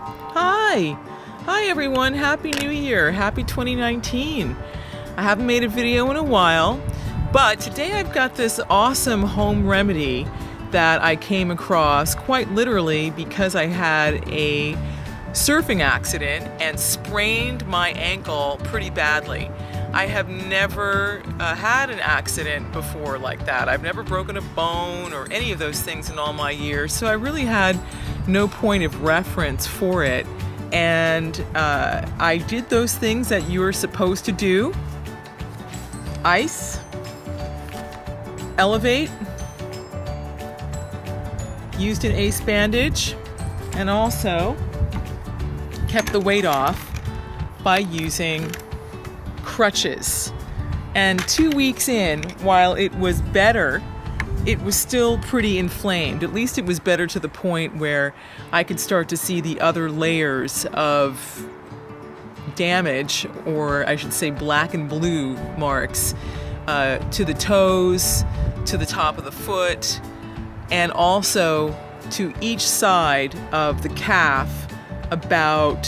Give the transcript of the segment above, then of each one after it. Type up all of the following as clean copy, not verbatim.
Hi! Hi everyone, Happy New Year, Happy 2019. I haven't made a video in a while, but today I've got this awesome home remedy that I came across quite literally because I had a surfing accident and sprained my ankle pretty badly. I have never had an accident before like that. I've never broken a bone or any of those things in all my years, so I really had no point of reference for it. And I did those things that you are supposed to do. Ice, elevate, used an ace bandage, and also kept the weight off by using crutches. And 2 weeks in, while it was better, it was still pretty inflamed. At least it was better to the point where I could start to see the other layers of damage, or I should say black and blue marks, to the toes, to the top of the foot, and also to each side of the calf, about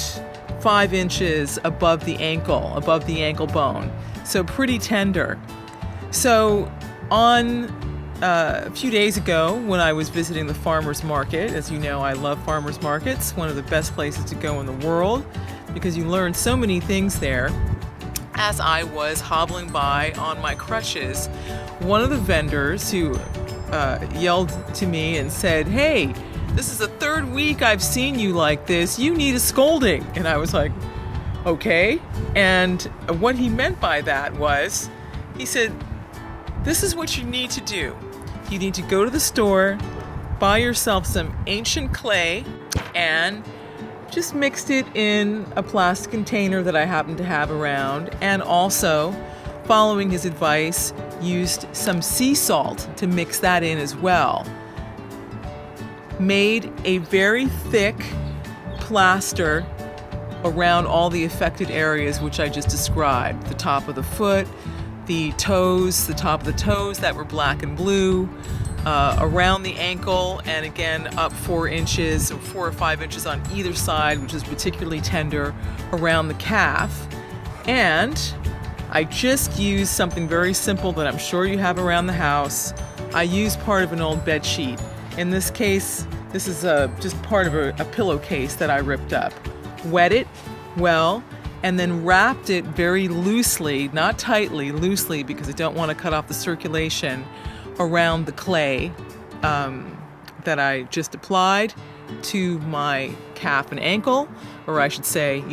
5 inches above the ankle bone. So pretty tender. So on a few days ago, when I was visiting the farmer's market, as you know, I love farmer's markets, one of the best places to go in the world because you learn so many things there. As I was hobbling by on my crutches, one of the vendors who yelled to me and said, "Hey, this is the 3rd week I've seen you like this. You need a scolding." And I was like, okay. And what he meant by that was, he said, "This is what you need to do. You need to go to the store, buy yourself some ancient clay, and just mixed it in a plastic container that I happen to have around, and also, following his advice, used some sea salt to mix that in as well. Made a very thick plaster around all the affected areas which I just described. The top of the foot, the toes, the top of the toes that were black and blue, around the ankle, and again up 4 inches or 4 or 5 inches on either side, which is particularly tender, around the calf. And I just used something very simple that I'm sure you have around the house. I used part of an old bed sheet. In this case, this is just part of a pillowcase that I ripped up. Wet it well, and then wrapped it very loosely, not tightly, loosely, because I don't want to cut off the circulation, around the clay that I just applied to my calf and ankle, or I should say,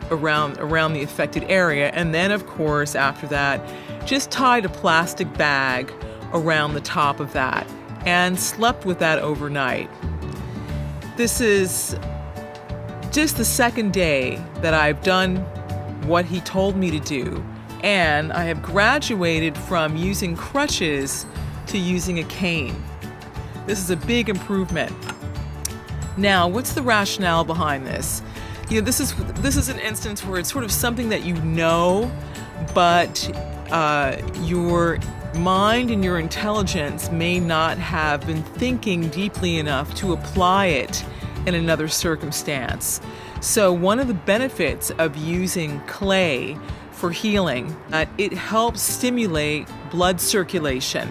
around the affected area. And then, of course, after that, just tied a plastic bag around the top of that and slept with that overnight. This is just the 2nd day that I've done what he told me to do, and I have graduated from using crutches to using a cane. This is a big improvement. Now, what's the rationale behind this? This is an instance where it's sort of something that you know, but your mind and your intelligence may not have been thinking deeply enough to apply it in another circumstance. So one of the benefits of using clay for healing, it helps stimulate blood circulation.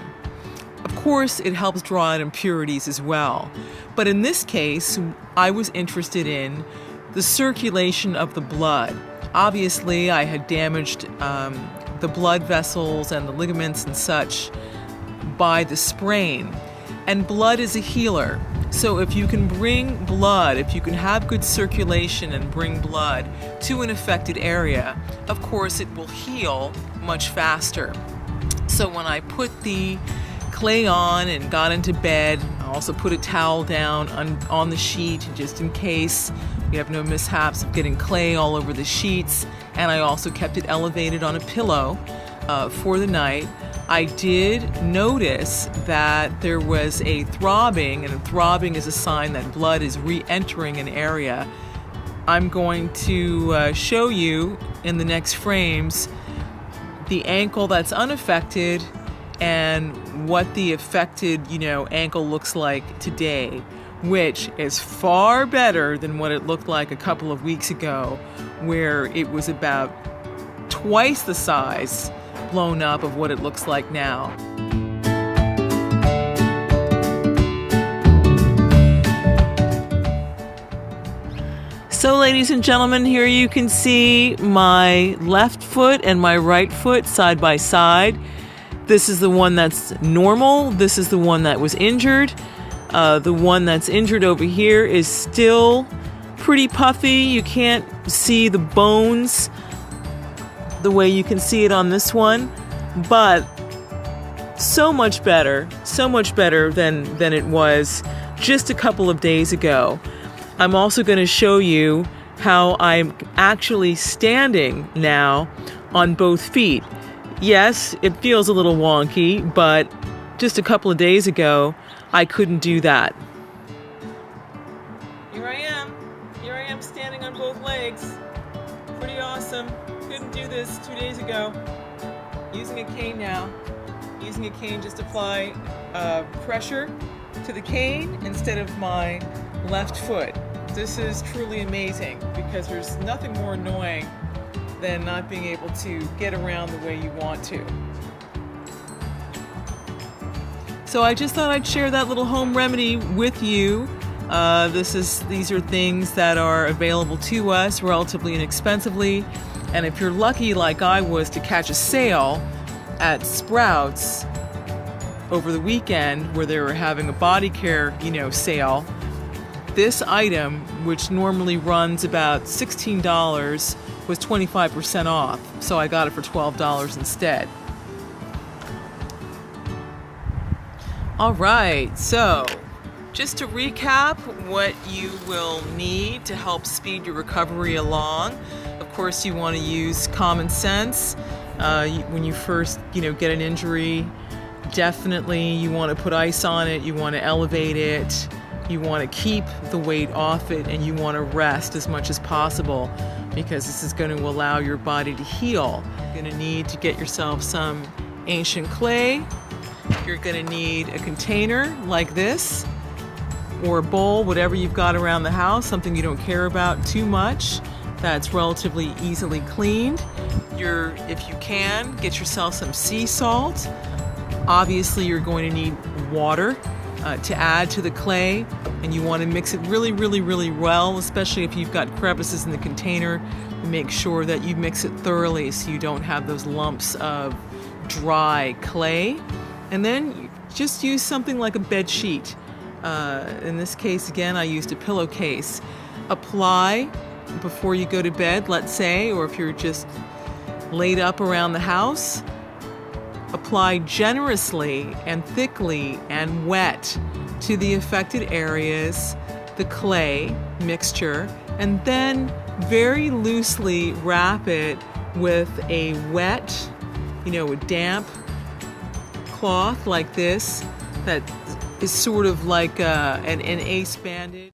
Of course, it helps draw out impurities as well. But in this case, I was interested in the circulation of the blood. Obviously, I had damaged the blood vessels and the ligaments and such by the sprain. And blood is a healer. So if you can bring blood, if you can have good circulation and bring blood to an affected area, of course it will heal much faster. So when I put the clay on and got into bed, I also put a towel down on the sheet just in case we have no mishaps of getting clay all over the sheets. And I also kept it elevated on a pillow for the night. I did notice that there was a throbbing, and throbbing is a sign that blood is re-entering an area. I'm going to show you in the next frames the ankle that's unaffected and what the affected, ankle looks like today. which is far better than what it looked like a couple of weeks ago, where it was about twice the size blown up of what it looks like now. So ladies and gentlemen, here you can see my left foot and my right foot side by side. This is the one that's normal. This is the one that was injured. The one that's injured over here is still pretty puffy. You can't see the bones the way you can see it on this one, but so much better than it was just a couple of days ago. I'm also going to show you how I'm actually standing now on both feet. Yes, it feels a little wonky, but just a couple of days ago, I couldn't do that. Here I am standing on both legs. Pretty awesome. Couldn't do this 2 days ago. Using a cane now. Using a cane, just apply pressure to the cane instead of my left foot. This is truly amazing because there's nothing more annoying than not being able to get around the way you want to. So I just thought I'd share that little home remedy with you. These are things that are available to us relatively inexpensively, and if you're lucky like I was to catch a sale at Sprouts over the weekend where they were having a body care, sale, this item, which normally runs about $16, was 25% off, so I got it for $12 instead. All right, so just to recap what you will need to help speed your recovery along. Of course, you want to use common sense. When you first, get an injury, definitely you want to put ice on it, you want to elevate it, you want to keep the weight off it, and you want to rest as much as possible because this is going to allow your body to heal. You're going to need to get yourself some ancient clay. You're going to need a container like this or a bowl, whatever you've got around the house, something you don't care about too much, that's relatively easily cleaned. If you can, get yourself some sea salt. Obviously, you're going to need water to add to the clay, and you want to mix it really, really, really well, especially if you've got crevices in the container. Make sure that you mix it thoroughly so you don't have those lumps of dry clay. And then just use something like a bed sheet. In this case, again, I used a pillowcase. Apply before you go to bed, let's say, or if you're just laid up around the house, apply generously and thickly and wet to the affected areas, the clay mixture, and then very loosely wrap it with a wet, a damp cloth like this that is sort of like an ace bandage.